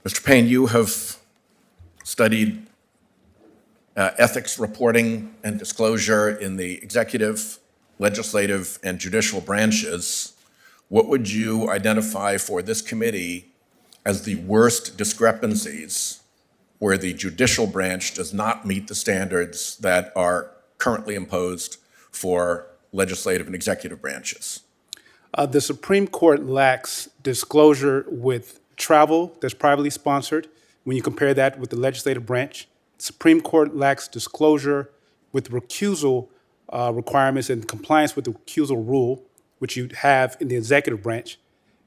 Mr. Payne, you have studied ethics reporting and disclosure in the executive, legislative, and judicial branches. What would you identify for this committee as the worst discrepancies where the judicial branch does not meet the standards that are currently imposed for legislative and executive branches? The Supreme Court lacks disclosure with travel that's privately sponsored when you compare that with the legislative branch. The Supreme Court lacks disclosure with recusal requirements and compliance with the recusal rule, which you have in the executive branch.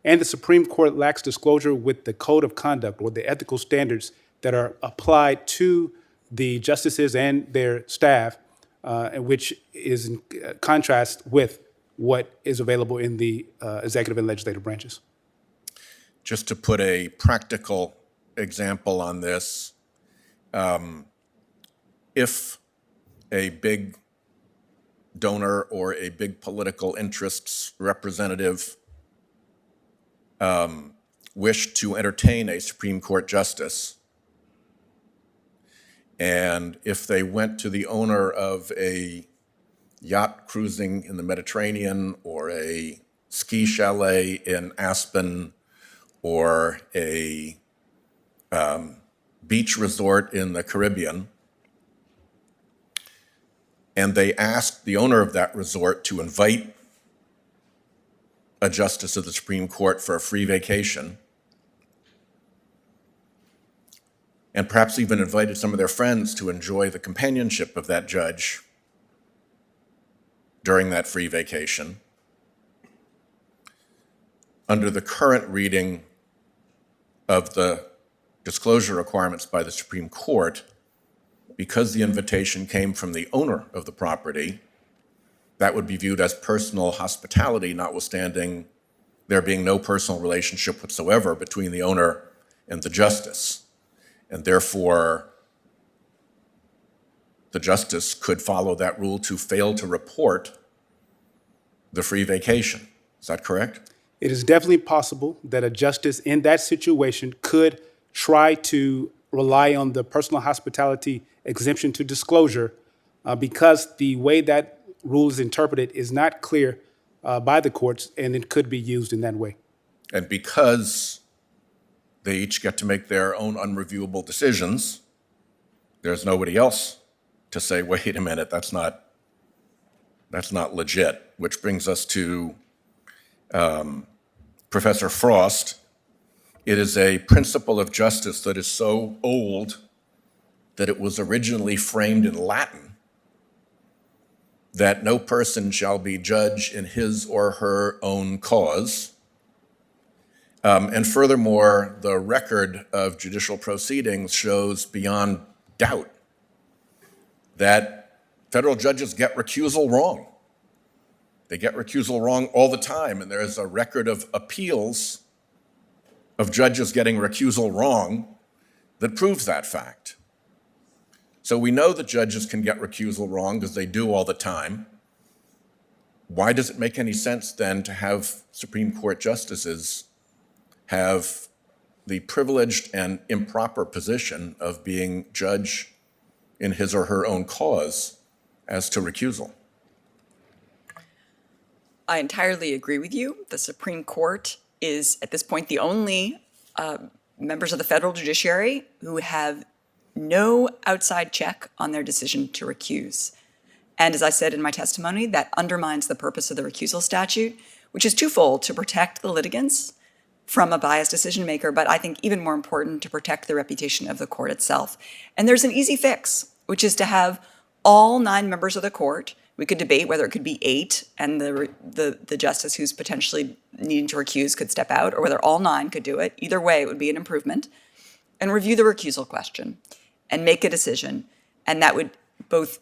And the Supreme Court lacks disclosure with the code of conduct or the ethical standards that are applied to the justices and their staff, which is in contrast with what is available in the executive and legislative branches. Just to put a practical example on this, if a big donor or a big political interests representative wished to entertain a Supreme Court justice, and if they went to the owner of a yacht cruising in the Mediterranean or a ski chalet in Aspen or a beach resort in the Caribbean, and they asked the owner of that resort to invite a justice of the Supreme Court for a free vacation, and perhaps even invited some of their friends to enjoy the companionship of that judge during that free vacation, under the current reading of the disclosure requirements by the Supreme Court, because the invitation came from the owner of the property, that would be viewed as personal hospitality, notwithstanding there being no personal relationship whatsoever between the owner and the justice. And therefore, the justice could follow that rule to fail to report the free vacation. Is that correct? It is definitely possible that a justice in that situation could try to rely on the personal hospitality exemption to disclosure because the way that rule is interpreted is not clear by the courts, and it could be used in that way. And because they each get to make their own unreviewable decisions, there's nobody else to say, wait a minute, that's not legit, which brings us to Professor Frost. It is a principle of justice that is so old that it was originally framed in Latin, that no person shall be judge in his or her own cause. And furthermore, the record of judicial proceedings shows beyond doubt that federal judges get recusal wrong. They get recusal wrong all the time, and there is a record of appeals of judges getting recusal wrong that proves that fact. So we know that judges can get recusal wrong because they do all the time. Why does it make any sense then to have Supreme Court justices have the privileged and improper position of being judge in his or her own cause as to recusal? I entirely agree with you. The Supreme Court is, at this point, the only members of the federal judiciary who have no outside check on their decision to recuse. And as I said in my testimony, that undermines the purpose of the recusal statute, which is twofold: to protect the litigants from a biased decision maker, but I think even more important, to protect the reputation of the court itself. And there's an easy fix, which is to have all 9 members of the court. We could debate whether it could be 8 and the justice who's potentially needing to recuse could step out, or whether all 9 could do it. Either way, it would be an improvement. And review the recusal question and make a decision. And that would both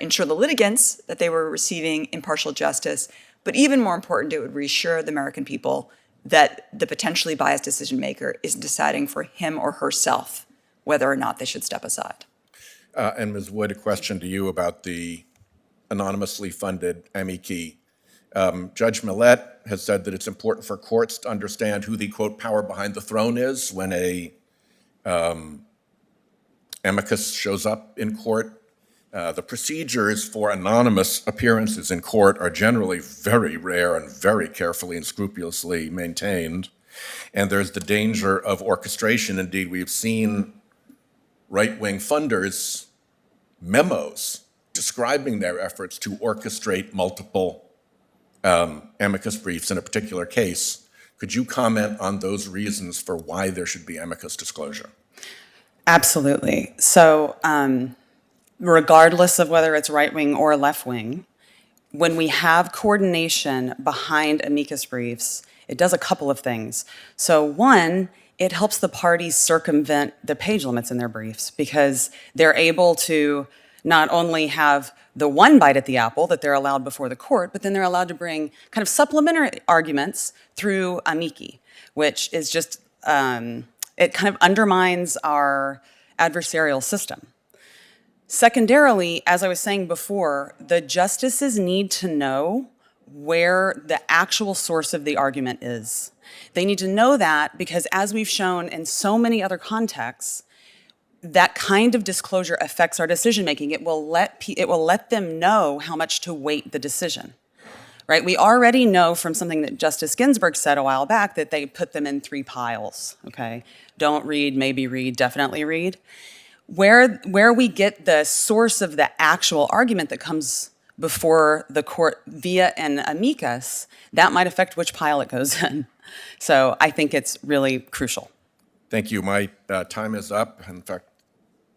ensure the litigants that they were receiving impartial justice, but even more important, it would reassure the American people that the potentially biased decision maker is deciding for him or herself whether or not they should step aside. And Ms. Wood, a question to you about the anonymously funded amici. Judge Millett has said that it's important for courts to understand who the, quote, power behind the throne is when a amicus shows up in court. The procedures for anonymous appearances in court are generally very rare and very carefully and scrupulously maintained. And there's the danger of orchestration. Indeed, we've seen right-wing funders memos describing their efforts to orchestrate multiple amicus briefs in a particular case. Could you comment on those reasons for why there should be amicus disclosure? Absolutely. So regardless of whether it's right-wing or left-wing, when we have coordination behind amicus briefs, it does a couple of things. So one, it helps the parties circumvent the page limits in their briefs because they're able to not only have the one bite at the apple that they're allowed before the court, but then they're allowed to bring kind of supplementary arguments through amici, which is just, it kind of undermines our adversarial system. Secondarily, as I was saying before, the justices need to know where the actual source of the argument is. They need to know that because as we've shown in so many other contexts, that kind of disclosure affects our decision making. It will let them know how much to weight the decision, right? We already know from something that Justice Ginsburg said a while back that they put them in 3 piles, okay? Don't read, maybe read, definitely read. Where we get the source of the actual argument that comes before the court via an amicus, that might affect which pile it goes in. So I think it's really crucial. Thank you. My time is up. In fact,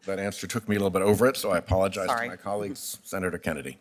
that answer took me a little bit over it, so I apologize Sorry. to my colleagues. Senator Kennedy.